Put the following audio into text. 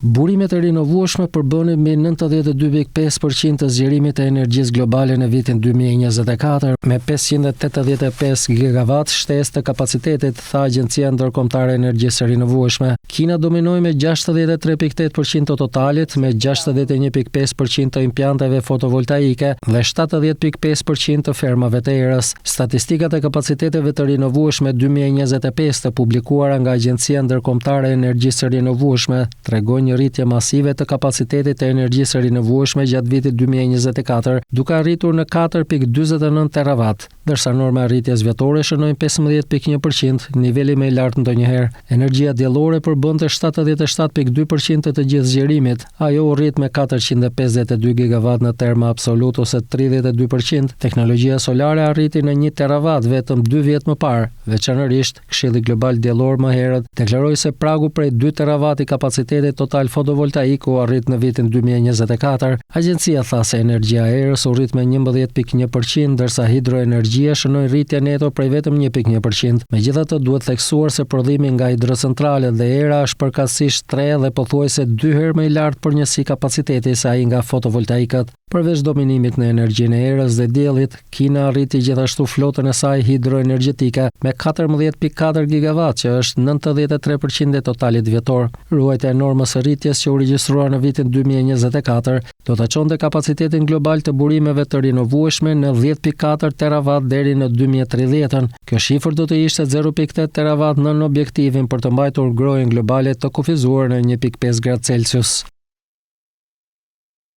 Burimet e rinovueshme përbënin mbi 92.5% të zgjerimit të energjisë globale në vitin 2024, me 585 gigawatt shtesë të kapacitetit, tha Agjencia Ndërkombëtare e Energjisë së Rinovueshme. Kina dominoi me 63.8% të totalit, me 61.5% të impianteve fotovoltaike dhe 70.5% të fermave të erës. Statistikat e kapaciteteve të rinovueshme 2025 të publikuara nga Agjencia Ndërkombëtare e Energjisë së Rinovueshme tregojnë një rritje masive të kapacitetit të energjisë së rinovueshme gjatë vitit 2024, duke arritur në 4.49 terawatt, ndërsa norma e rritjes vjetore shënoi 15.1%, niveli më i lartë ndonjëherë. Energjia diellore përbënte 77.2% të gjithë zgjerimit, ajo u rrit me 452 gigawatt në terma absolut ose 32%. Teknologjia solare arriti në 1 terawatt vetëm 2 vjet më parë. Veçanërisht, Këshilli Global Diellor më herët deklaroi se pragu prej 2 terawatt i kapacitetit total fotovoltaik u arrit në vitin 2024. Agjencia tha se energjia e erës u rrit me 11.1%, ndërsa hidroenergjia shënoi rritje neto prej vetëm 1.1%. Megjithatë, duhet theksuar se prodhimi nga hidrocentralet dhe era është përkatësisht 3 dhe pothuajse 2 herë më i lartë për njësi kapaciteti se ai nga fotovoltaikët. Përveç dominimit në energjinë e erës dhe diellit, Kina arriti gjithashtu flotën e saj hidroenergjetike me 14.4 gigawatt, që është 93% e totalit vjetor. Ruajtja e normës së rritjes që u regjistrua në vitin 2024 do të çonte kapacitetin global të burimeve të rinovueshme në 10.4 terawatt deri në 2030. Kjo shifër do të ishte 0.8 terawatt nën objektivin për të mbajtur grojen globale të kufizuar në 1.5 gradë Celsius.